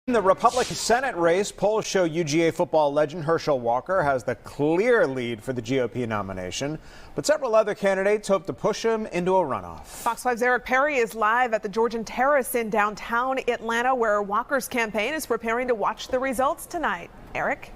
In the Republican Senate race, polls show UGA football legend Herschel Walker has the clear lead for the GOP nomination, but several other candidates hope to push him into a runoff. Fox 5's Eric Perry is live at the Georgian Terrace in downtown Atlanta, where Walker's campaign is preparing to watch the results tonight. Eric?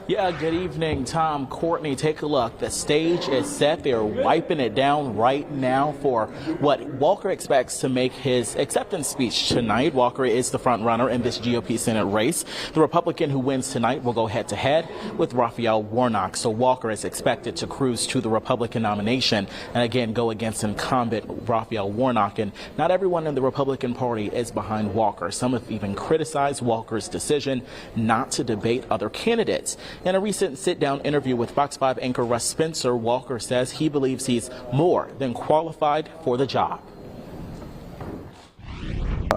Yeah, good evening, Tom, Courtney. Take a look. The stage is set. They're wiping it down right now for what Walker expects to make his acceptance speech tonight. Walker is the front runner in this GOP Senate race. The Republican who wins tonight will go head to head with Raphael Warnock. So Walker is expected to cruise to the Republican nomination and again go against incumbent Raphael Warnock. And not everyone in the Republican Party is behind Walker. Some have even criticized Walker's decision not to debate other candidates. In a recent sit-down interview with Fox 5 anchor Russ Spencer, Walker says he believes he's more than qualified for the job.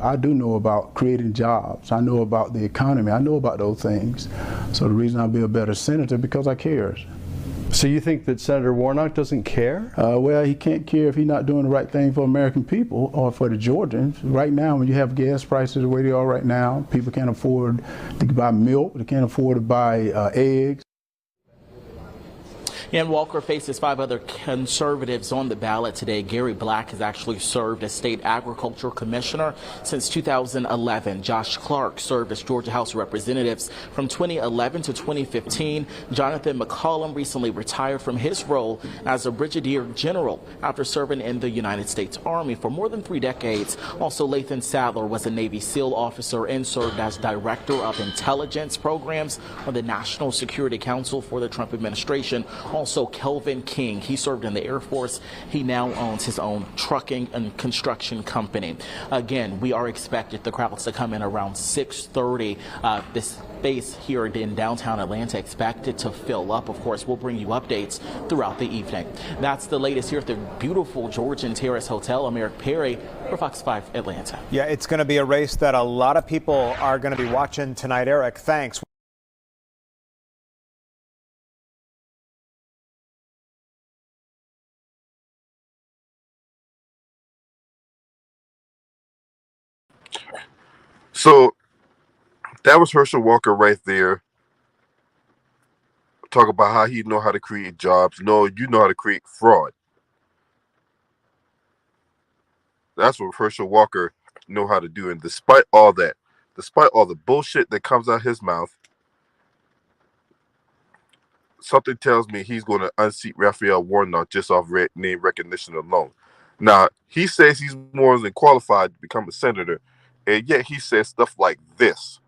I do know about creating jobs. I know about the economy. I know about those things. So the reason I'll be a better senator because I care. So you think that Senator Warnock doesn't care? Well, he can't care if he's not doing the right thing for American people or for the Georgians. Right now, when you have gas prices the way they are right now, people can't afford to buy milk. They can't afford to buy eggs. And Walker faces 5 other conservatives on the ballot today. Gary Black has actually served as state agriculture commissioner since 2011. Josh Clark served as Georgia House of Representatives from 2011 to 2015. Jonathan McCollum recently retired from his role as a brigadier general after serving in the United States Army for more than 3 decades. Also, Lathan Sadler was a Navy SEAL officer and served as director of intelligence programs on the National Security Council for the Trump administration. Also, Kelvin King, he served in the Air Force. He now owns his own trucking and construction company. Again, we are expected the crowds to come in around 6:30. This space here in downtown Atlanta expected to fill up. Of course, we'll bring you updates throughout the evening. That's the latest here at the beautiful Georgian Terrace Hotel. I'm Eric Perry for Fox 5 Atlanta. Yeah, it's going to be a race that a lot of people are going to be watching tonight. Eric, thanks. So that was Herschel Walker right there. Talk about how he know how to create jobs. No, you know how to create fraud. That's what Herschel Walker know how to do. And despite all that, despite all the bullshit that comes out his mouth, something tells me he's going to unseat Raphael Warnock just off name recognition alone. Now, he says he's more than qualified to become a senator, and yet he says stuff like this.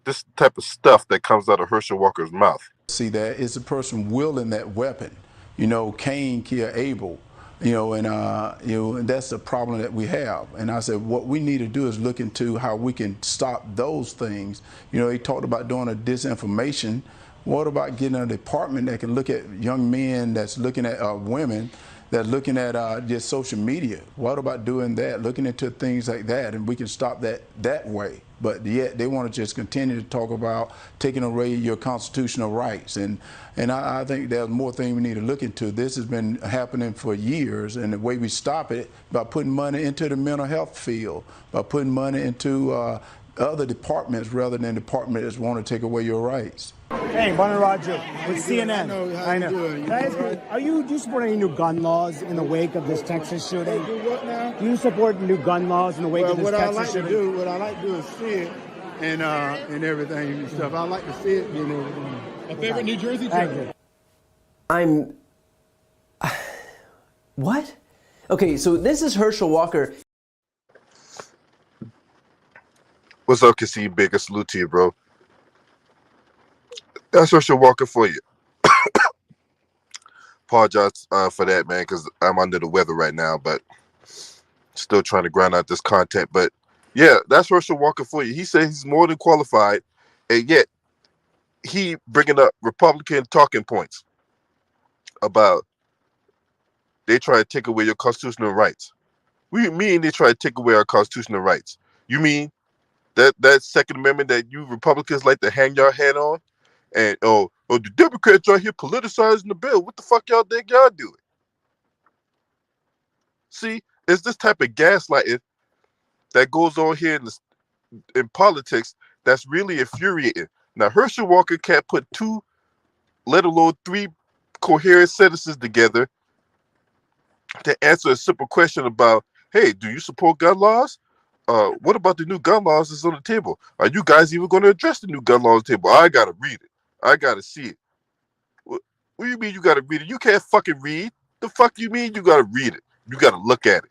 This type of stuff that comes out of Herschel Walker's mouth. See, that is a person wielding that weapon. You know, Cain killed Abel. And that's the problem that we have. And I said, what we need to do is look into how we can stop those things. You know, he talked about doing a disinformation. What about getting a department that can look at young men that's looking at women that's looking at just social media? What about doing that, looking into things like that, and we can stop that way? But yet they want to just continue to talk about taking away your constitutional rights. And I think there's more things we need to look into. This has been happening for years, and the way we stop it by putting money into the mental health field, by putting money into other departments rather than departments that want to take away your rights. Hey, Barney Roger with CNN. I know. Are you supporting any new gun laws in the wake of this Texas shooting? Do what now? Do you support new gun laws in the wake of this Texas shooting? What I like to do is see it and everything and stuff. I like to see it and everything. A favorite New Jersey trip? What? Okay, so this is Herschel Walker. What's up, Cassie? Big salute to you, bro. That's Herschel Walker for you. Apologize for that, man, because I'm under the weather right now, but still trying to grind out this content. But yeah, that's Herschel Walker for you. He says he's more than qualified, and yet he bringing up Republican talking points about they try to take away your constitutional rights. What do you mean they try to take away our constitutional rights? You mean that Second Amendment that you Republicans like to hang your head on? And the Democrats right here politicizing the bill. What the fuck y'all think y'all doing? See, it's this type of gaslighting that goes on here in politics that's really infuriating. Now, Herschel Walker can't put two, let alone three coherent sentences together to answer a simple question about, hey, do you support gun laws? What about the new gun laws that's on the table? Are you guys even going to address the new gun laws on the table? I got to read it. I got to see it. What do you mean you got to read it? You can't fucking read. The fuck you mean you got to read it? You got to look at it.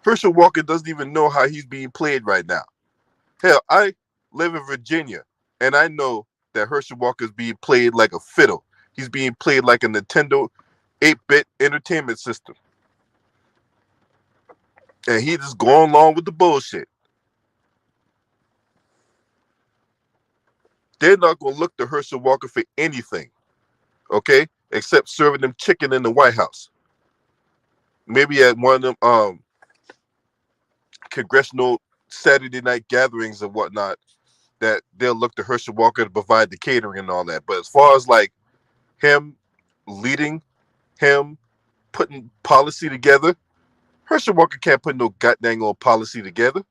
Herschel Walker doesn't even know how he's being played right now. Hell, I live in Virginia, and I know that Herschel Walker is being played like a fiddle. He's being played like a Nintendo 8-bit entertainment system. And he just going along with the bullshit. They're not going to look to Herschel Walker for anything, okay, except serving them chicken in the White House. Maybe at one of them congressional Saturday night gatherings and whatnot, that they'll look to Herschel Walker to provide the catering and all that. But as far as like him leading, him putting policy together, Herschel Walker can't put no goddamn old policy together.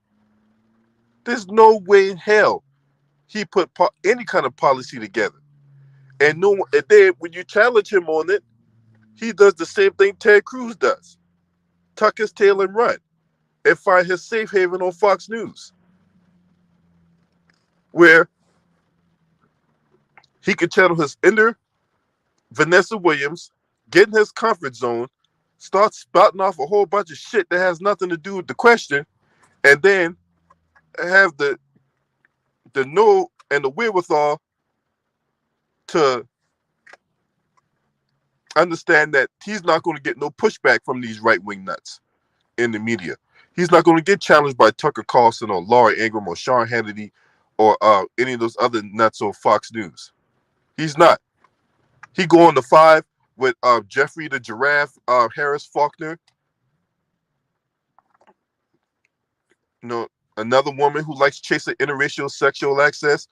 There's no way in hell he put any kind of policy together. And then when you challenge him on it, he does the same thing Ted Cruz does. Tuck his tail and run and find his safe haven on Fox News, where he could channel his inner Vanessa Williams, get in his comfort zone, start spouting off a whole bunch of shit that has nothing to do with the question, and then have the know and the wherewithal to understand that he's not going to get no pushback from these right-wing nuts in the media. He's not going to get challenged by Tucker Carlson or Laura Ingraham or Sean Hannity or any of those other nuts on Fox News. He's not. He go on the 5 with Jeffrey the Giraffe, Harris Faulkner. You know, another woman who likes chasing interracial sexual access,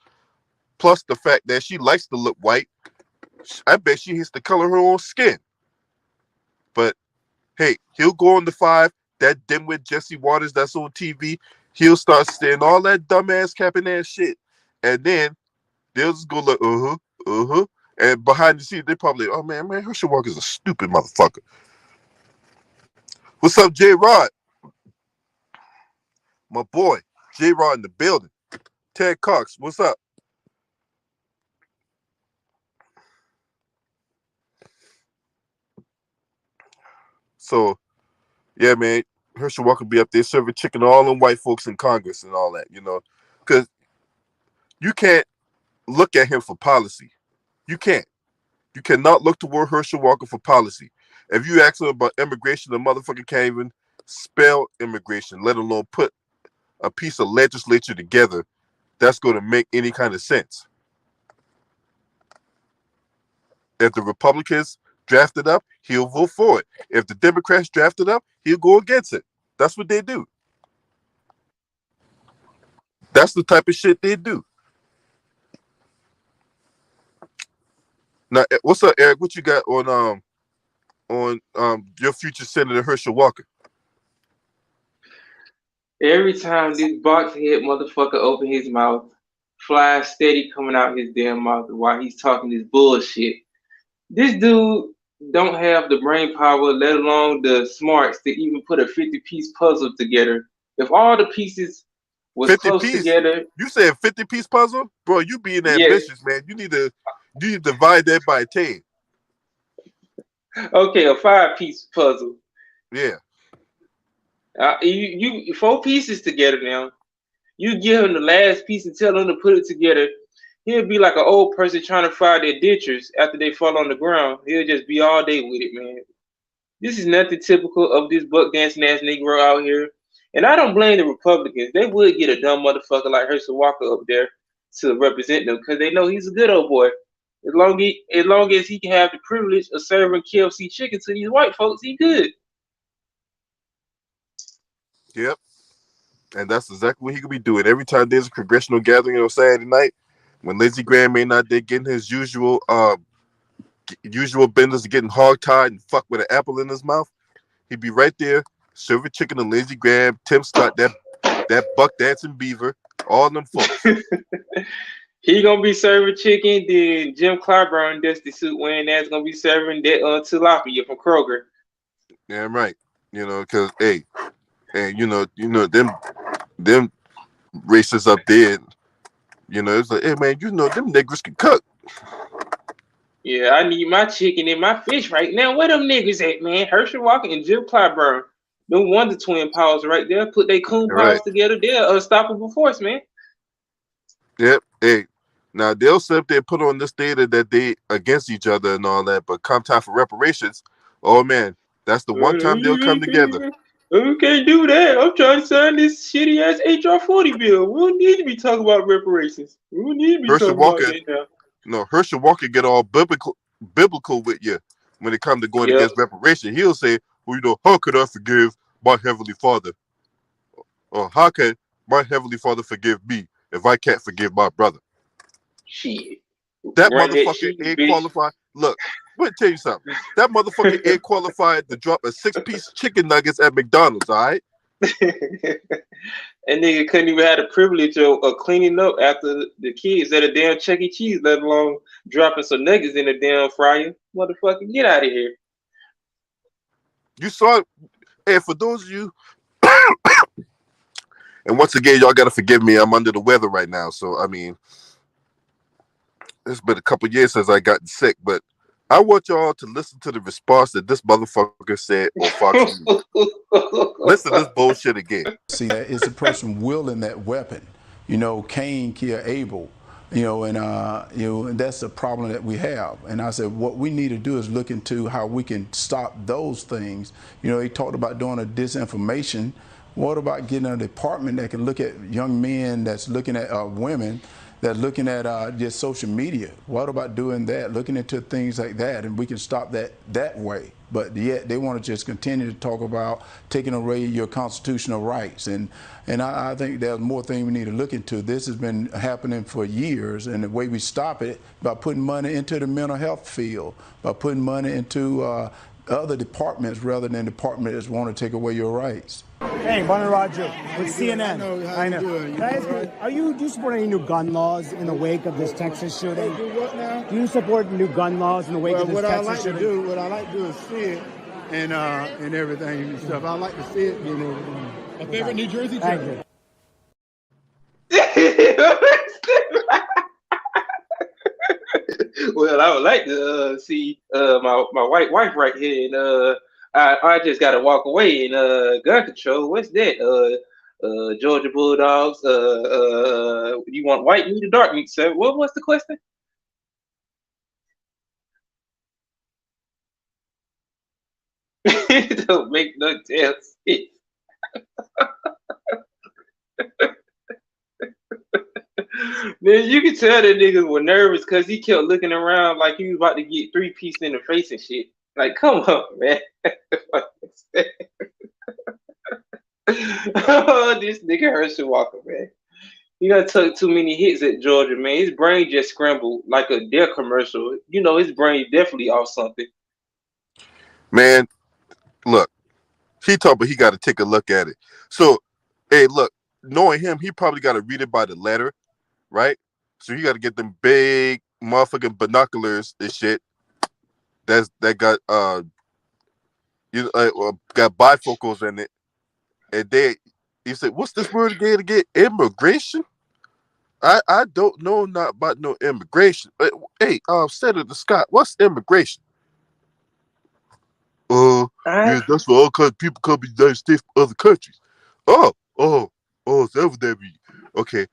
plus the fact that she likes to look white. I bet she hates to color her own skin. But hey, he'll go on the 5. That dimwit Jesse Waters that's on TV, he'll start saying all that dumbass capping ass shit, and then they'll just go like and behind the scenes they probably, oh man, Herschel Walker's a stupid motherfucker. What's up, J Rod? My boy, J Rod in the building. Ted Cox, what's up? So, yeah, man, Herschel Walker be up there serving chicken to all them white folks in Congress and all that, you know, because you can't look at him for policy. You can't. You cannot look toward Herschel Walker for policy. If you ask him about immigration, the motherfucker can't even spell immigration, let alone put a piece of legislature together that's going to make any kind of sense. If the Republicans draft it up, he'll vote for it. If the Democrats draft it up, he'll go against it. That's what they do. That's the type of shit they do. Now, what's up, Eric? What you got on your future Senator Herschel Walker? Every time this boxhead motherfucker open his mouth, flies steady coming out his damn mouth while he's talking this bullshit. This dude don't have the brain power, let alone the smarts to even put a 50-piece puzzle together. If all the pieces was close together. You said 50-piece puzzle? Bro, you being ambitious, man. You need to divide that by 10. Okay, a 5-piece puzzle. Yeah. You 4 pieces together now. You give him the last piece and tell him to put it together. He'll be like an old person trying to fire their dentures after they fall on the ground. He'll just be all day with it, man. This is nothing typical of this buck dancing ass Negro out here. And I don't blame the Republicans. They would get a dumb motherfucker like Herschel Walker up there to represent them because they know he's a good old boy. As long as he can have the privilege of serving KFC chicken to these white folks, he good. Yep. And that's exactly what he could be doing. Every time there's a congressional gathering on Saturday night, when Lindsey Graham may not be getting his usual usual business of getting hogtied and fucked with an apple in his mouth, he'd be right there serving chicken to Lindsey Graham, Tim Scott, that buck dancing beaver, all them folks. He gonna be serving chicken, then Jim Clyburn, Dusty Suit wearing that's gonna be serving that tilapia from Kroger. Yeah, right. You know, because and you know them racists up there. You know, it's like, hey man, you know them niggers can cook. Yeah, I need my chicken and my fish right now. Where them niggas at, man? Herschel Walker and Jim Clyburn. Them Wonder Twin powers right there. Put they coon powers together. They're unstoppable force, man. Yep. Hey, now they'll sit up there and put on this data that they against each other and all that, but come time for reparations, oh man, that's the one time they'll come together. We can't do that. I'm trying to sign this shitty ass HR 40 bill. We don't need to be talking about reparations. We don't need to be Herschel talking Walker, about that now. No, Herschel Walker get all biblical with you when it comes to going against reparation. He'll say, well, you know, how could I forgive my Heavenly Father? Or how can my Heavenly Father forgive me if I can't forgive my brother? Shit. That motherfucker ain't qualified. Look, let me tell you something. That motherfucker ain't qualified to drop a 6-piece chicken nuggets at McDonald's, all right? And nigga couldn't even have the privilege of cleaning up after the kids at a damn Chuck E. Cheese, let alone dropping some nuggets in the damn fryer. Motherfucker, get out of here. You saw it. And for those of you, and once again, y'all got to forgive me. I'm under the weather right now. So, I mean, it's been a couple years since I got sick, but I want y'all to listen to the response that this motherfucker said on Fox News. Listen to this bullshit again. See, it's a person wielding that weapon. You know, Cain killed Abel. You know, and that's a problem that we have. And I said, what we need to do is look into how we can stop those things. You know, he talked about doing a disinformation. What about getting a department that can look at young men that's looking at women that's looking at just social media? What about doing that, looking into things like that, and we can stop that way? But yet they want to just continue to talk about taking away your constitutional rights. And I think there's more things we need to look into. This has been happening for years, and the way we stop it by putting money into the mental health field, by putting money into other departments rather than departments that want to take away your rights. Hey, Barney Roger with CNN. I know. Can I ask you, do you support any new gun laws in the wake of this Texas shooting? Do what now? Do you support new gun laws in the wake of this Texas shooting? What I like to do is see it and everything and stuff. I like to see it and everything. A favorite New Jersey trip? Well, I would like to see my white wife right here, and I just got to walk away. And gun control, what's that? Georgia Bulldogs. You want white meat or dark meat, sir? What's the question? It don't make no damn sense. Man, you can tell that niggas were nervous because he kept looking around like he was about to get 3-piece in the face and shit. Like, come on, man. Oh, this nigga Herschel Walker, man. He done took too many hits at Georgia, man. His brain just scrambled like a Dare commercial. You know, his brain definitely off something. Man, look, he talking, but he got to take a look at it. So, hey, look, knowing him, he probably got to read it by the letter, right? So you got to get them big motherfucking binoculars and shit. That got got bifocals in it, and he said, "What's this word again? Immigration? I don't know not about no immigration. Hey, Senator Scott, what's immigration? Yeah, that's for all kinds of people come to the United States from other countries. Oh, is that what that mean? Okay,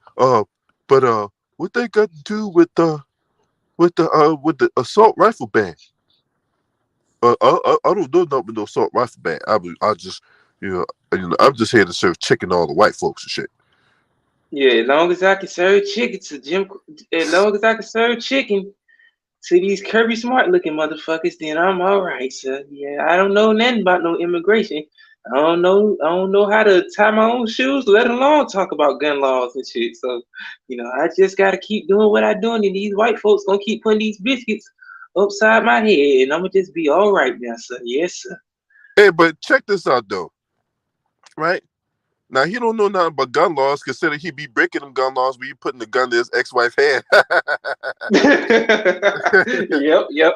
but what they got to do with the assault rifle ban? I don't know nothing with no assault rifle ban. I just I'm just here to serve chicken to all the white folks and shit. Yeah, as long as I can serve chicken to these Kirby Smart looking motherfuckers, then I'm all right, sir. Yeah, I don't know nothing about no immigration. I don't know how to tie my own shoes, let alone talk about gun laws and shit. So, I just gotta keep doing what I'm doing, and these white folks gonna keep putting these biscuits upside my head, and I'm gonna just be all right now, sir. Yes, sir. Hey, but check this out though, right? Now he don't know nothing about gun laws. Consider he be breaking them gun laws when you putting the gun to his ex-wife hand. Yep.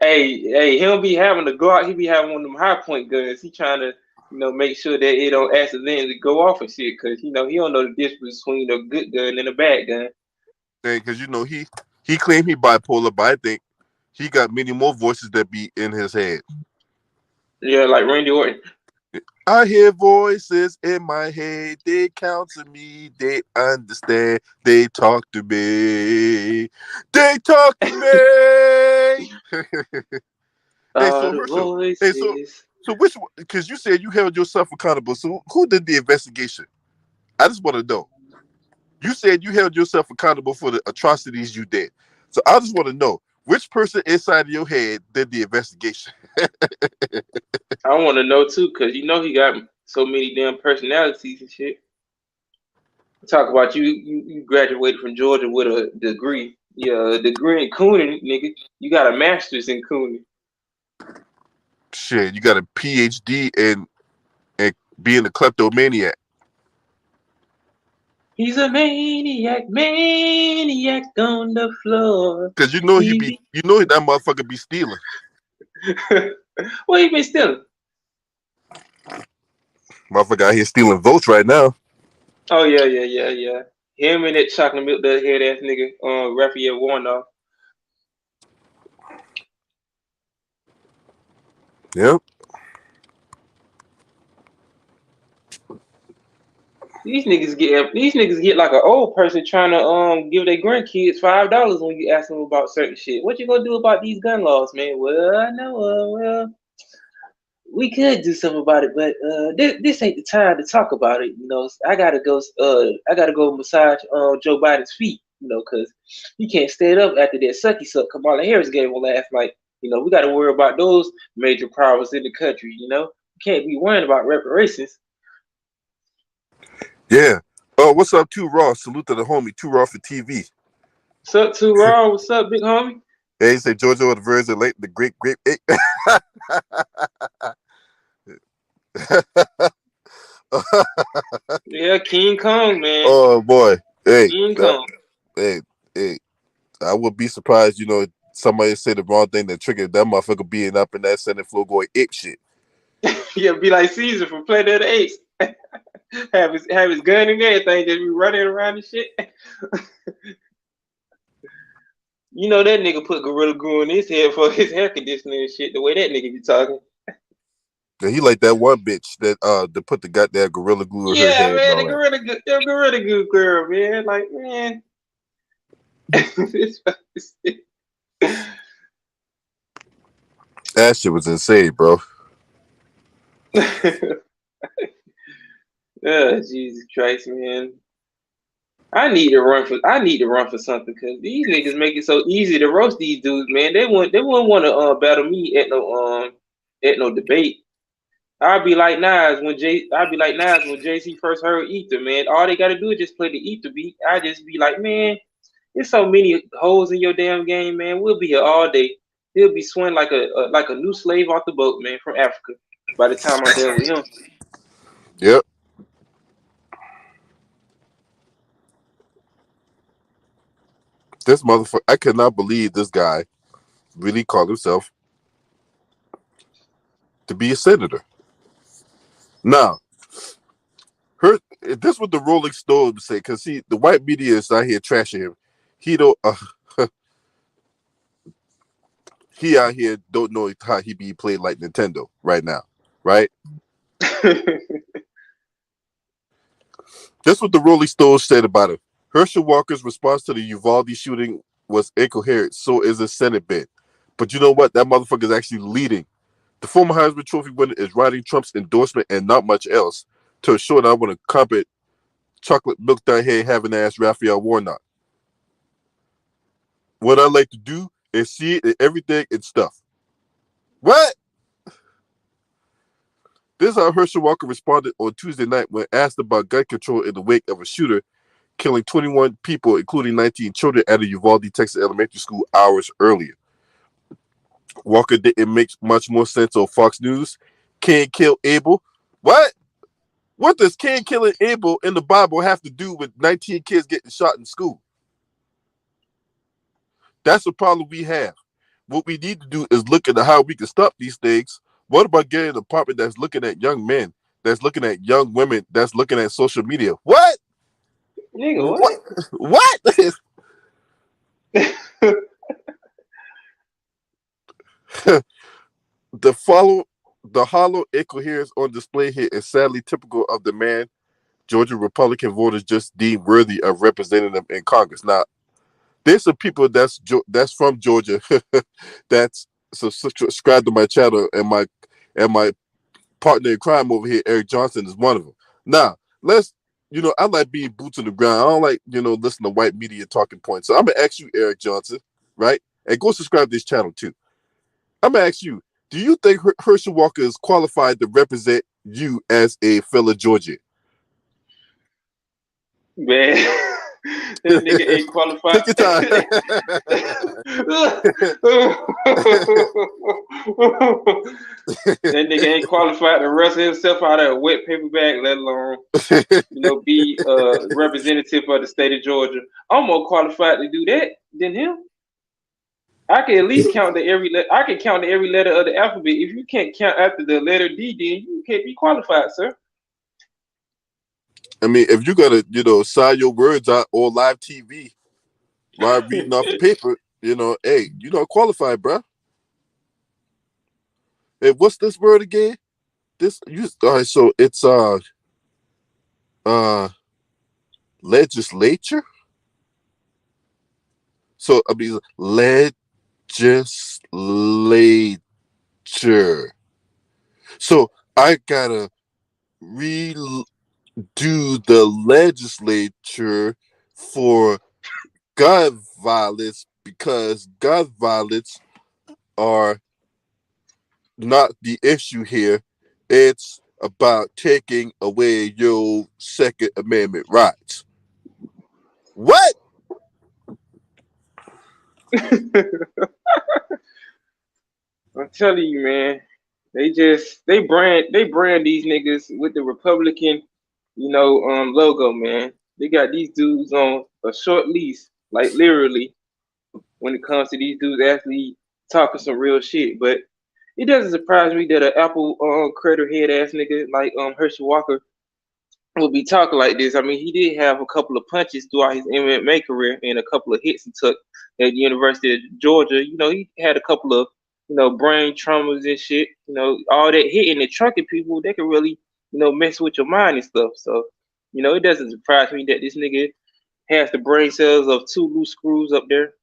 Hey, he don't be having the Glock. He be having one of them high point guns. He trying to, make sure that it don't accidentally go off and shit. Cause he don't know the difference between a good gun and a bad gun. Because he claimed he bipolar, but I think he got many more voices that be in his head. Yeah, like Randy Orton. I hear voices in my head. They counsel me. They understand. They talk to me. They talk to me. So which one? Because you said you held yourself accountable. So who did the investigation? I just want to know. You said you held yourself accountable for the atrocities you did. So I just want to know which person inside of your head did the investigation. I want to know too, because he got so many damn personalities and shit. Talk about you graduated from Georgia with a degree. Yeah, a degree in cooning, nigga. You got a master's in cooning. Shit, you got a PhD in being a kleptomaniac. He's a maniac on the floor. Because that motherfucker be stealing. What you been stealing? Motherfucker out here stealing votes right now. Oh yeah. Him and that chocolate milk that head ass nigga, Raphael Warnock. Yep. These niggas get like an old person trying to give their grandkids $5 when you ask them about certain shit. What you gonna do about these gun laws, man? Well, I know. We could do something about it, but this ain't the time to talk about it. I gotta go massage Joe Biden's feet. Because he can't stand up after that sucky suck Kamala Harris gave him last night. We got to worry about those major powers in the country. We can't be worrying about reparations. Yeah. Oh, what's up, Too Raw? Salute to the homie, Too Raw for TV. What's up, Too Raw? What's up, big homie? Yeah, he said Georgia was the version late, the great grape. Yeah, King Kong, man. Oh boy, hey, King Kong. Hey, I would be surprised, somebody say the wrong thing that triggered that motherfucker being up in that Senate floor going ape shit. Yeah, be like Caesar from Planet of the Apes. have his gun and everything, just be running around and shit. That nigga put Gorilla Glue in his head for his hair conditioner and shit. The way that nigga be talking. Yeah, he like that one bitch that put the goddamn Gorilla Glue in her head. Yeah, man, the Gorilla Glue girl, man. Like, man. That shit was insane, bro. Oh, Jesus Christ, man. I need to run for something because these niggas make it so easy to roast these dudes, man. They wouldn't want to battle me at no debate. I'd be like Nas when JC first heard Ether, man. All they gotta do is just play the Ether beat. I just be like, man, there's so many holes in your damn game, man. We'll be here all day. He'll be swinging like a new slave off the boat, man, from Africa. By the time I'm done with him. Yep. This motherfucker, I cannot believe this guy really called himself to be a senator. Now, this what the Rolling Stones say, because the white media is out here trashing him. He don't he out here don't know how he be played like Nintendo right now, right? That's what the Rolling Stones said about him. Herschel Walker's response to the Uvalde shooting was incoherent. So is his Senate bid. But you know what? That motherfucker is actually leading. The former Heisman Trophy winner is writing Trump's endorsement and not much else to ensure that I want to compet chocolate milk down here having ass Raphael Warnock. What I like to do is see it in everything and stuff. What? This is how Herschel Walker responded on Tuesday night when asked about gun control in the wake of a shooter killing 21 people, including 19 children, at a Uvalde, Texas elementary school hours earlier. Walker didn't make much more sense on Fox News. Cain killed Abel. What? What does Cain killing Abel in the Bible have to do with 19 kids getting shot in school? That's the problem we have. What we need to do is look at how we can stop these things. What about getting a department that's looking at young men, that's looking at young women, that's looking at social media? What? Nigga, what? What? The hollow incoherence on display here is sadly typical of the man Georgia Republican voters just deemed worthy of representing them in Congress. Now, there's some people that's from Georgia that's subscribed to my channel, and my partner in crime over here, Eric Johnson, is one of them. Now, I like being boots on the ground. I don't like, listening to white media talking points. So I'm gonna ask you, Eric Johnson, right? And go subscribe to this channel too. I'm gonna ask you, do you think Herschel Walker is qualified to represent you as a fellow Georgian? Man, that nigga ain't qualified. Take your time. That nigga ain't qualified to wrestle himself out of a wet paper bag, let alone, be a representative of the state of Georgia. I'm more qualified to do that than him. I can at least count every letter of the alphabet. If you can't count after the letter D, then you can't be qualified, sir. I mean, if you gotta, sign your words out on live TV while reading off the paper, hey, you're not qualified, bro. Hey, what's this word again? All right, so it's legislature. So I mean, legislature. So I gotta redo the legislature for gun violence because gun violence are not the issue here. It's about taking away your Second Amendment rights. What? I'm telling you, man. They brand these niggas with the Republican, logo, man. They got these dudes on a short leash, like literally, when it comes to these dudes actually talking some real shit. But it doesn't surprise me that an Apple crater head ass nigga like Herschel Walker will be talking like this. I mean, he did have a couple of punches throughout his MMA career and a couple of hits he took at the University of Georgia. He had a couple of brain traumas and shit. All that hitting and trunking people, they can really, mess with your mind and stuff. So, it doesn't surprise me that this nigga has the brain cells of 2 loose screws up there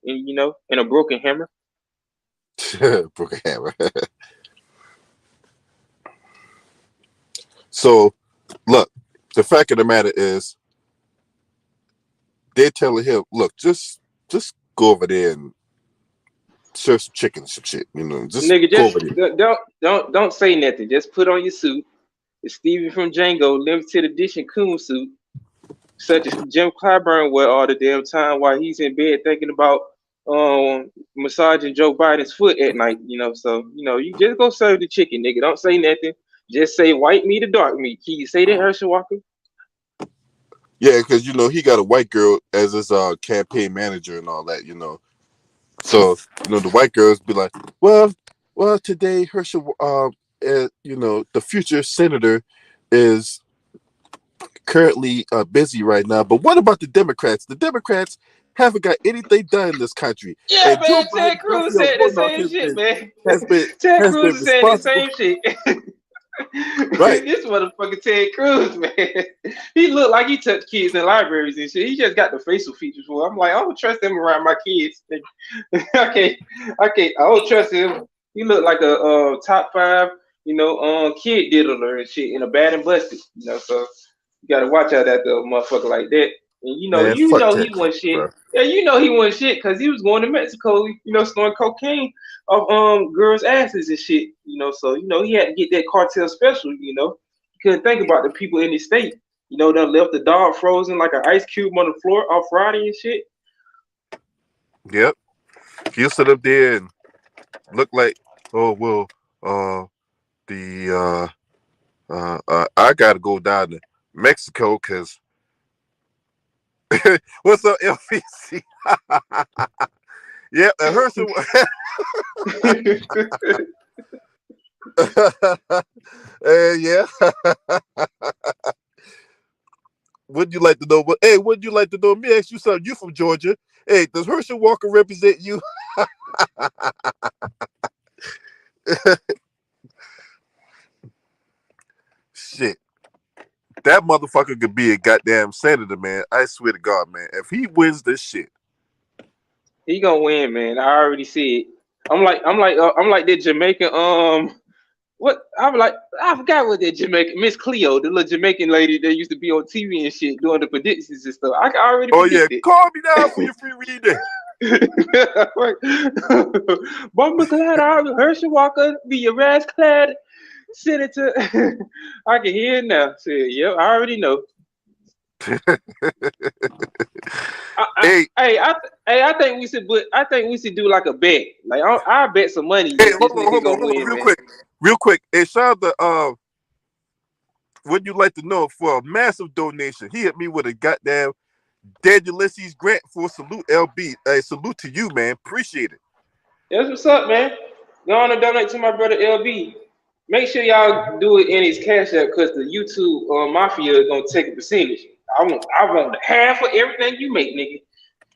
and, and a broken hammer. Broken hammer. So, look, the fact of the matter is, they're telling him, look, just go over there and serve some chicken, some shit, Just nigga, go over there. Don't say nothing. Just put on your suit. It's Stevie from Django, limited edition coon suit, such as Jim Clyburn wear all the damn time while he's in bed thinking about massaging Joe Biden's foot at night. So you just go serve the chicken, nigga. Don't say nothing. Just say white meat or dark meat. Can you say that, Herschel Walker? Yeah, because he got a white girl as his campaign manager and all that, So the white girls be like, well, today Herschel, the future senator is currently busy right now. But what about the Democrats? The Democrats haven't got anything done in this country. Yeah, and man. Ted Cruz said the same shit, man. Ted Cruz said the same shit. Right. This motherfucker Ted Cruz, man. He looked like he touched kids in libraries and shit. He just got the facial features for. I'm like, I don't trust him around my kids. I don't trust him. He looked like a top 5, kid diddler and shit in a Bad and Busted. So you gotta watch out after a motherfucker like that. And he wasn't shit. Bro. Yeah, he wasn't shit because he was going to Mexico, snorting cocaine of girls' asses and shit. So he had to get that cartel special. He couldn't think about the people in his state. That left the dog frozen like an ice cube on the floor off Friday and shit. Yep. He'll sit up there and look like, oh well, I gotta go down to Mexico because what's up, LVC? Yeah, Herschel. Yeah. Wouldn't you like to know? Hey, wouldn't you like to know? Let me ask you something. You from Georgia? Hey, does Herschel Walker represent you? Shit, that motherfucker could be a goddamn senator, man. I swear to God, man. If he wins this shit, He gonna win, man. I already see it. I'm like that Jamaican. What I'm like, I forgot what that Jamaican Miss Cleo, the little Jamaican lady that used to be on TV and shit doing the predictions and stuff. I can already oh yeah, predict it. call me now for your free reading. But I'm glad Herschel Walker be your ass clad senator. I can hear it now. Say, yep, I already know. I think we should, but I think we should do like a bet. Like I bet some money. Hey, This hold nigga on, gonna win, man. real quick. Hey, shout out to would you like to know for a massive donation? He hit me with a goddamn Dead Ulysses grant for salute LB. Hey, salute to you, man. Appreciate it. That's what's up, man. Go on and donate to my brother LB. Make sure y'all do it in his cash app because the YouTube mafia is gonna take a percentage. I want half of everything you make, nigga.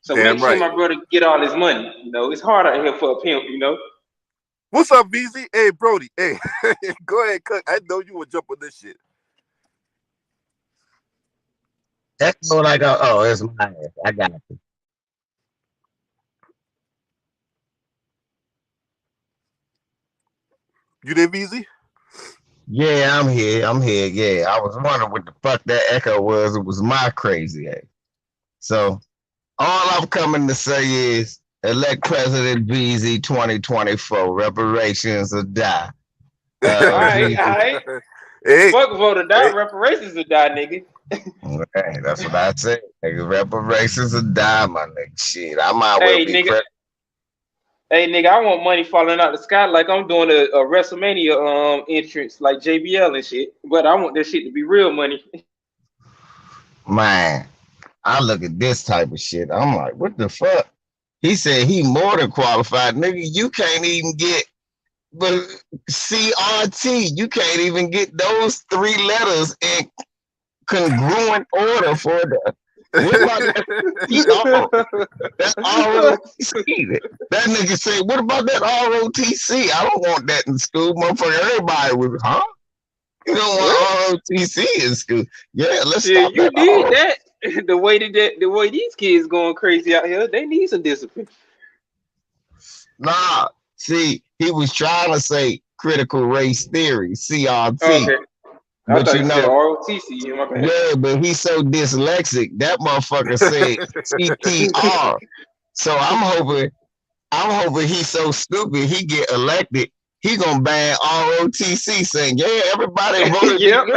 So Damn make sure right. my brother get all his money. You know, it's hard out here for a pimp, you know. What's up, VZ? Hey, Brody. Hey, go ahead, Cook. I know you would jump on this shit. That's what I go. Oh, it's my ass. I got you. You there, VZ? Yeah, I'm here. I'm here. Yeah, I was wondering what the fuck that echo was. It was my crazy ass. So all I'm coming to say is elect President VZ 2024. Reparations or die. All right. Hey, fuck vote or die. Reparations or die, nigga. Hey, that's what I said. Nigga, reparations or die, my nigga. Shit, I might well be nigga. president. Hey nigga, I want money falling out the sky like I'm doing a WrestleMania entrance like JBL and shit. But I want that shit to be real money. Man, I look at this type of shit. I'm like, what the fuck? He said he more than qualified. Nigga, you can't even get but CRT. You can't even get those 3 letters in congruent order for the what about that ROTC? That nigga say, what about that ROTC? I don't want that in school, motherfucker. Everybody was, huh? You don't want ROTC in school. Yeah, let's stop you that. need that. The way these kids going crazy out here, they need some discipline. Nah, see, he was trying to say critical race theory, CRT. Okay. But you know, ROTC, my bad. yeah, but he's so dyslexic. That motherfucker said CTR. So I'm hoping he's so stupid he get elected. He gonna ban ROTC, saying, "Yeah, everybody voted." Yep.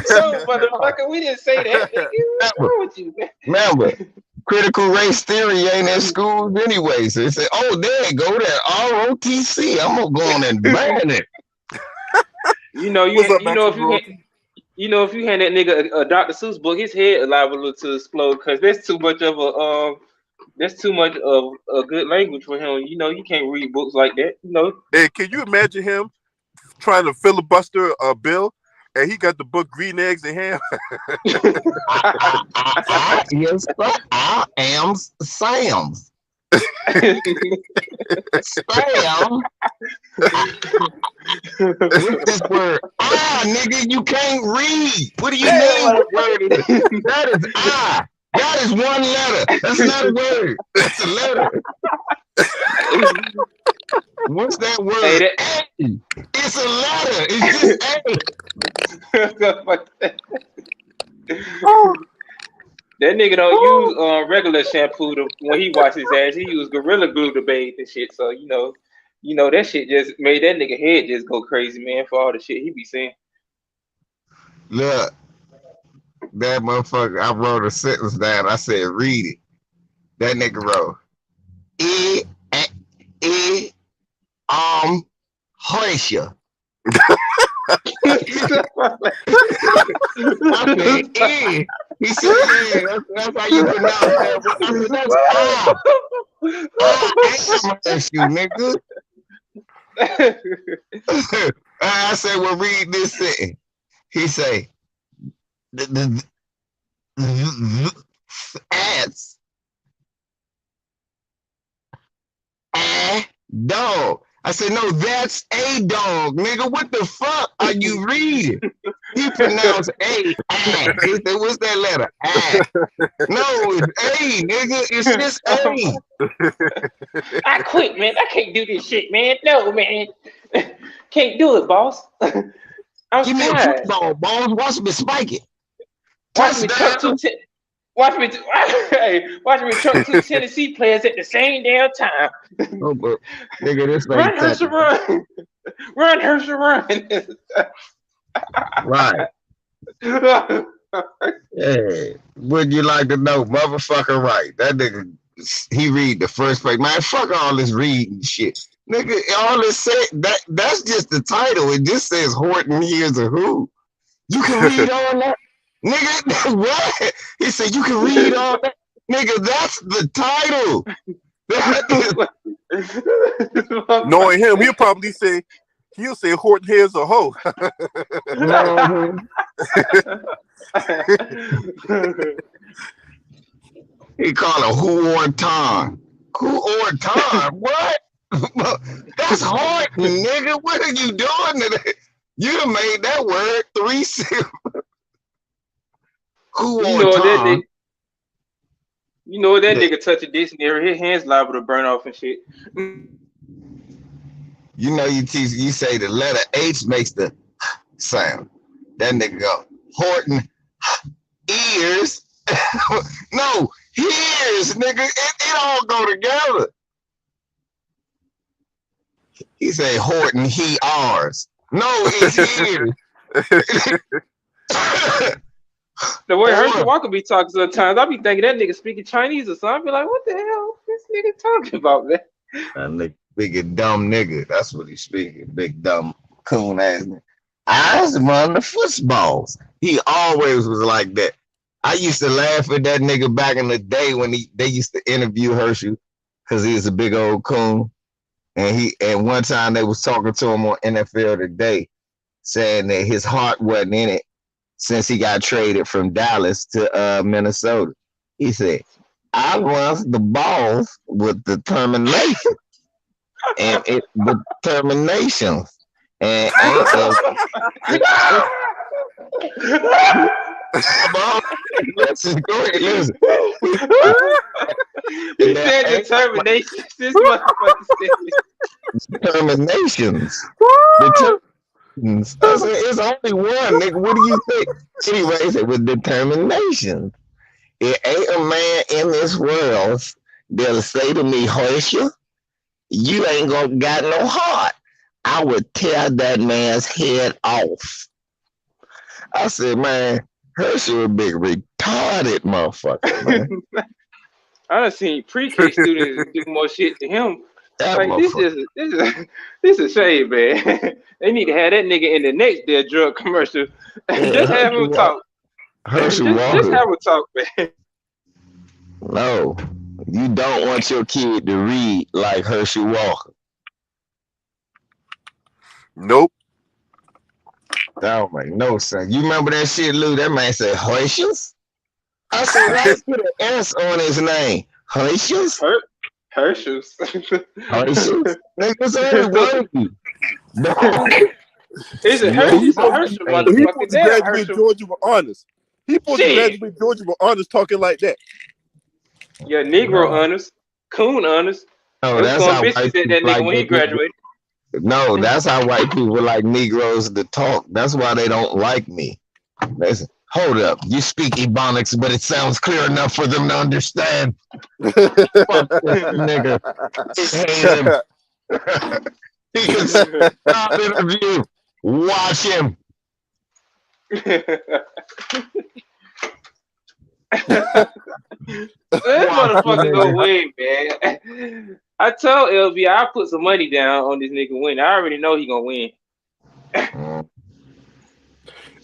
So, motherfucker, we didn't say that. What's wrong with you, man? Remember, critical race theory ain't in schools anyway. So they say, "Oh, there you go, that ROTC. I'm gonna go on and ban it." You know, if you hand that nigga a Dr. Seuss book, his head liable to explode because there's too much of a good language for him. You know, you can't read books like that. You know. Hey, can you imagine him trying to filibuster a bill, and he got the book Green Eggs and Ham? Yes, I am Sam's. Sam. What's this word? Nigga, you can't read. What do you mean? What word is it? That is I. That is one letter. That's not a word. That's a letter. What's that word? Hey, A. It's a letter. It's just A. That nigga don't use regular shampoo when he washes his ass. He use Gorilla Glue to bathe and shit. So you know that shit just made that nigga head just go crazy, man, for all the shit he be saying. Look, that motherfucker. I wrote a sentence down. I said, "Read it." That nigga wrote, Herschel. I said, he said, yeah, that's how you pronounce that. I said, that's I am Herschel, nigga. I said, well, read this sentence. He say, the ass a dog. I said, no, that's a dog, nigga. What the fuck are you reading? He pronounced a. He said, what's that letter? A. No, it's a, nigga. It's just a. I quit, man. I can't do this shit, man. No, man. Can't do it, boss. I'm Give me a tired. football, boss. Watch me spike it. Watch me truck watch me truck two Tennessee players at the same damn time. Oh, but nigga, this Run, Herschel, run. Run, Herschel, run. Right. Hey, would you like to know, motherfucker? Right, that nigga, he read the first page. Man, fuck all this reading shit, nigga. All this that's just the title. It just says Horton Hears a Who. You can read all that, nigga. What? He said you can read all that, nigga. That's the title. Knowing him, he'll say Horton Hears a Hoe. He called a who or time. Who or time? What? That's Horton, nigga. What are you doing today? You done made that word 3 syllables. Who or time? You know that nigga touch a dictionary, his hands liable to burn off and shit. You know you say the letter H makes the sound. That nigga go, Horton ears. No, hears, nigga. It all go together. He say Horton, he ours. No, it's ears. The way Herschel Walker be talking sometimes, I be thinking that nigga speaking Chinese or something. I be like, what the hell is this nigga talking about, man? That nigga, big dumb nigga. That's what he's speaking. Big dumb coon ass nigga. I was running the footballs. He always was like that. I used to laugh at that nigga back in the day when they used to interview Herschel because he was a big old coon. And one time they was talking to him on NFL Today, saying that his heart wasn't in it since he got traded from Dallas to Minnesota. He said, I run the balls with determination. And it determinations. And listen, go ahead, listen. He said determination. This motherfucker said determinations. It's only one, nigga. What do you think? Anyway, he said with determination. It ain't a man in this world that'll say to me, Herschel, you ain't gonna got no heart. I would tear that man's head off. I said, man, Herschel a big retarded motherfucker, man. I done seen pre-K students do more shit to him. That like this is shame, man. They need to have that nigga in the next their drug commercial. Yeah, just have him talk. Herschel just have him talk, man. No, you don't want your kid to read like Herschel Walker. Nope. That don't make no sense. You remember that shit, Lou? That man said Herschels? I said, why put an S on his name? Herschels? Herschels. Herschels? Niggas only one. Is it Herschel? He's a Herschel motherfucker. He supposed to graduate Georgia with honors. He supposed to graduate Georgia with honors talking like that. Yeah, Negro honors. Coon honors. No, that's how white people said that nigga when he graduated. No, that's how white people like Negroes to talk. That's why they don't like me. Listen, hold up. You speak Ebonics, but it sounds clear enough for them to understand. Fuck this nigga. He can stop interview. Watch him. That motherfucker go win, man. I told LB I put some money down on this nigga win. I already know he gonna win.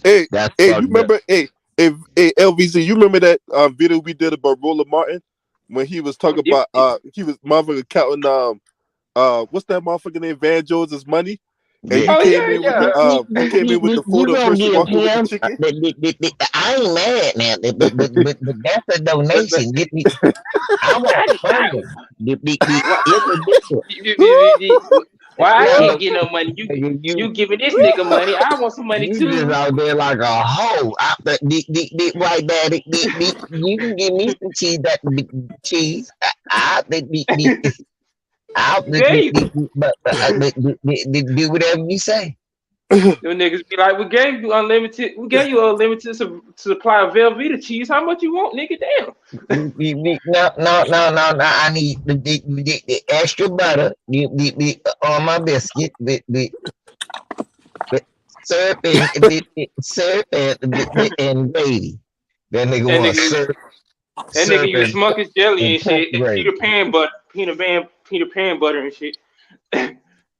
Hey, That's hey, you fucked up. remember? Hey, LVZ, you remember that video we did about Roller Martin when he was talking about he was motherfucker counting what's that motherfucker name Van Jones' money, and Yeah. he came in with the You photo of gonna Herschel give Walker with the him? chicken. I ain't mad now, but that's a donation. Get me. I want funding. It's a difference. Why I No, can't get no money? you You giving this nigga money? I want some money you just too. out there like a hoe. White daddy. You can give me some cheese. Cheese. I'll There you do whatever you say. Them niggas be like, we gave you unlimited supply of Velveeta cheese. How much you want, nigga? Damn. No. I need the extra butter on my biscuit. The syrup and gravy. That nigga That wants nigga, that nigga syrup use Smucker's jelly and and pork shit. gravy. Peter Pan butter and shit.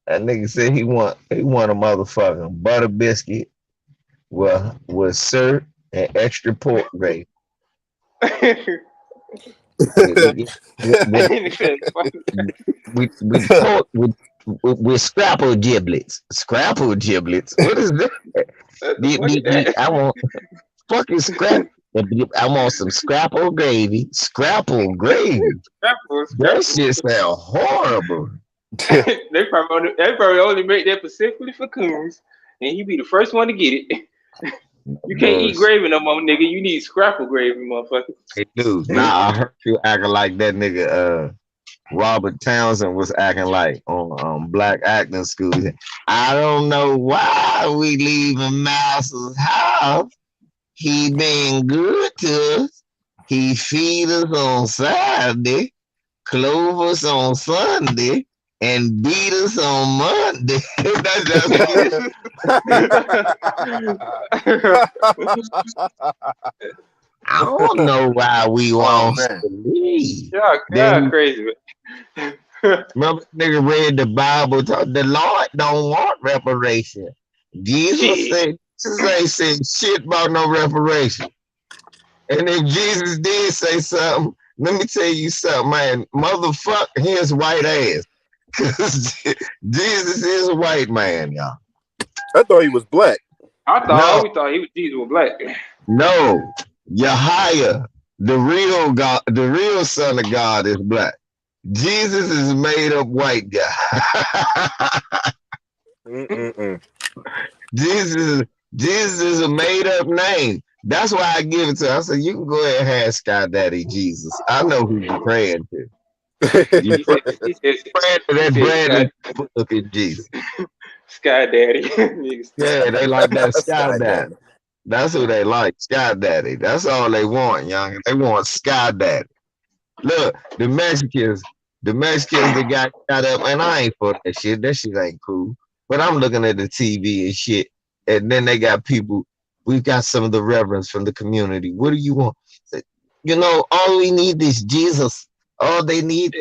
That nigga said he want a motherfucking butter biscuit with syrup and extra pork gravy. with pork with scrapple giblets. Scrapple giblets. What is that? I want fucking scrap. I want some scrapple gravy. Scrapple gravy. That shit sound horrible. They probably only make that specifically for coons, and he be the first one to get it. You can't eat gravy no more, nigga. You need scrapple gravy, motherfucker. Hey, dude, I heard you acting like that nigga Robert Townsend was acting like on Black Acting School. I don't know why we leaving Mouse's house. He been good to us. He feed us on Saturday, clothe us on Sunday, and beat us on Monday. I don't know why we want to leave. Y'all crazy. Remember, nigga read the Bible. The Lord don't want reparation. Jesus ain't said shit about no reparation. And if Jesus did say something, let me tell you something, man. Motherfuck his white ass. Because Jesus is a white man, y'all. I thought he was black. I always thought Jesus was black. No, Yahya, the real God, the real Son of God is black. Jesus is a made up white guy. Jesus is a made up name. That's why I give it to him. I said, you can go ahead and have Sky Daddy Jesus. I know who you're praying to. You're praying to that Bradley looking Jesus. Sky Daddy. Yeah, they like that Sky Daddy. That's who they like, Sky Daddy. That's all they want, young. They want Sky Daddy. Look, the Mexicans that got shot up, and I ain't for that shit. That shit ain't cool. But I'm looking at the TV and shit, and then they got people. We've got some of the reverends from the community. What do you want? You know, all we need is Jesus. All they need.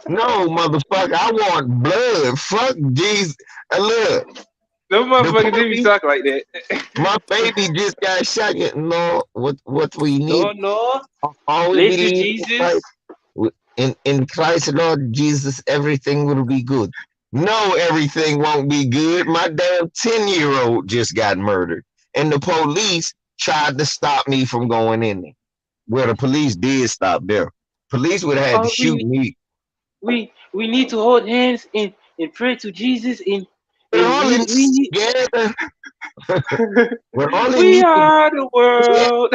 No, motherfucker, I want blood. Fuck Jesus. And look. No motherfucker didn't be talking like that. My baby just got shot. No, what we need? No. All we believe Jesus. In Christ, Lord Jesus, everything will be good. No, everything won't be good. My damn 10-year-old just got murdered. And the police tried to stop me from going in there. Well, the police did stop there. Police would have had to shoot me. We need to hold hands and pray to Jesus and we are the world.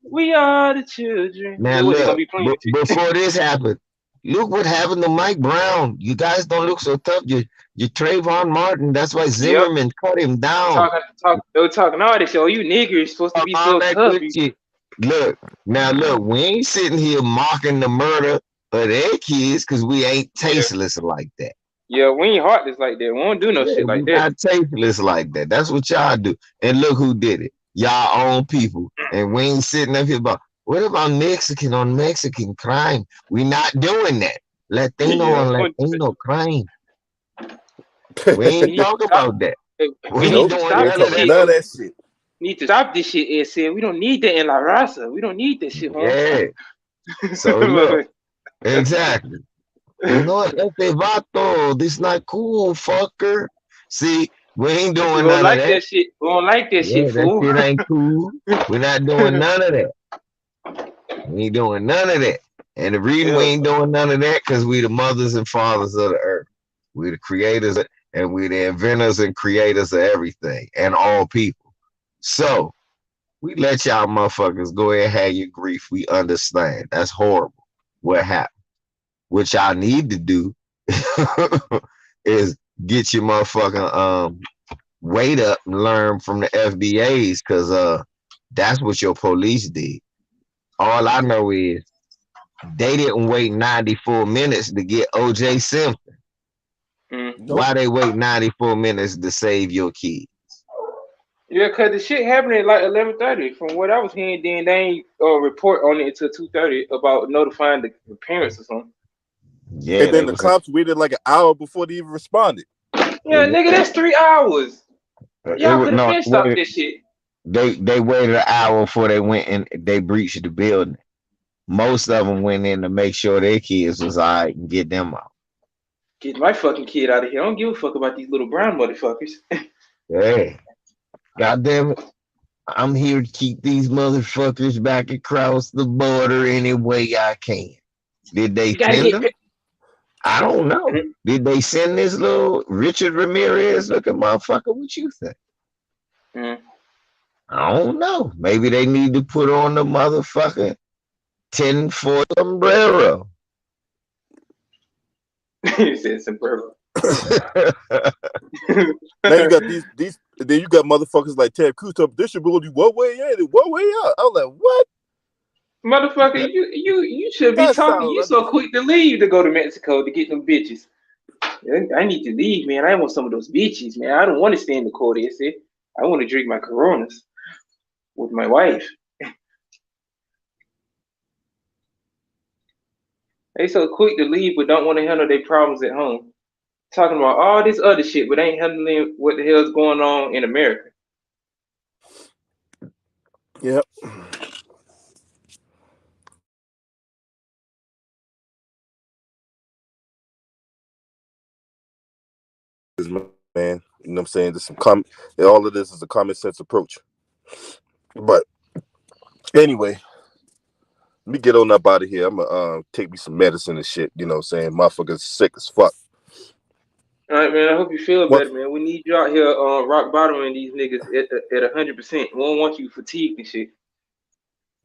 We are the children. Man, look, before this happened, look what happened to Mike Brown. You guys don't look so tough. You Trayvon Martin. That's why Zimmerman cut him down. They were talking all this. Oh, you niggers supposed to be so tough. Look, we ain't sitting here mocking the murder of their kids because we ain't tasteless like that. Yeah, we ain't heartless like that. We don't do no shit like that. Not tasteless like that. That's what y'all do. And look who did it. y'all own people. And we ain't sitting up here about, what about Mexican on Mexican crime? We not doing that. Latino on Latino crime. We ain't talking about that. We ain't doing none of that. None of that shit. Need to stop this shit, and say we don't need that in La Raza. We don't need that shit, man. Yeah. So look, exactly. You know what? Este vato, this not cool, fucker. See, we ain't doing none like of that. Shit. We don't like that shit, fool. That shit ain't cool. We're not doing none of that. We ain't doing none of that. And the reason we ain't doing none of that, because we the mothers and fathers of the earth. We the creators and we the inventors and creators of everything and all people. So we let y'all motherfuckers go ahead and have your grief. We understand. That's horrible. What happened? What y'all need to do is get your motherfucking weight up and learn from the FBAs, because that's what your police did. All I know is they didn't wait 94 minutes to get OJ Simpson. Why they wait 94 minutes to save your kids? Yeah, cause the shit happened at like 11:30. From what I was hearing, then they ain't report on it until 2:30 about notifying the parents or something. Yeah, and then the cops waited like an hour before they even responded. Yeah, nigga, that's 3 hours. Y'all could have been stopped this shit. They waited an hour before they went and they breached the building. Most of them went in to make sure their kids was all right and get them out. Get my fucking kid out of here. I don't give a fuck about these little brown motherfuckers. Hey, goddamn it. I'm here to keep these motherfuckers back across the border any way I can. Did they send them? I don't know. Did they send this little Richard Ramirez looking motherfucker? What you think? I don't know. Maybe they need to put on the motherfucker 10-foot sombrero. He said sombrero. Now you got these. Then you got motherfuckers like Ted Cruz. This should really one way in and one way out. I was like, what? Motherfucker, you should be talking. You so quick to leave to go to Mexico to get them bitches. I need to leave, man. I want some of those bitches, man. I don't want to stay in the court. I want to drink my Coronas with my wife. They so quick to leave, but don't want to handle their problems at home. Talking about all this other shit, but ain't handling what the hell's going on in America. Yep. Man, you know what I'm saying? There's some all of this is a common sense approach. But anyway, let me get on up out of here. I'm gonna take me some medicine and shit. You know what I'm saying? Motherfuckers sick as fuck. All right, man. I hope you feel better, man. We need you out here rock bottoming these niggas at 100%. We don't want you fatigued and shit.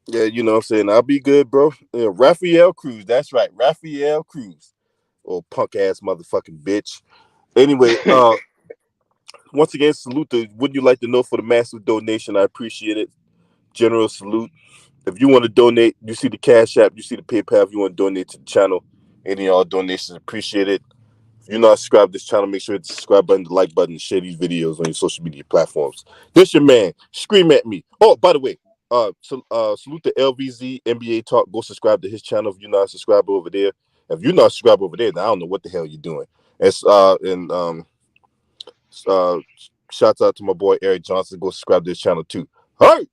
Yeah, you know what I'm saying? I'll be good, bro. Raphael Cruz. That's right. Raphael Cruz. Oh, punk ass motherfucking bitch. Anyway, once again, salute to Would You Like to Know for the massive donation. I appreciate it. General salute. If you want to donate, you see the Cash App, you see the PayPal. If you want to donate to the channel, any of y'all donations, appreciate it. If you're not subscribed to this channel, make sure to hit the subscribe button, the like button, and share these videos on your social media platforms. This your man. Scream at me. Oh, by the way, salute to LVZ NBA Talk. Go subscribe to his channel if you're not subscribed over there. If you're not subscribed over there, then I don't know what the hell you're doing. Shouts out to my boy Eric Johnson. Go subscribe to his channel too. All right.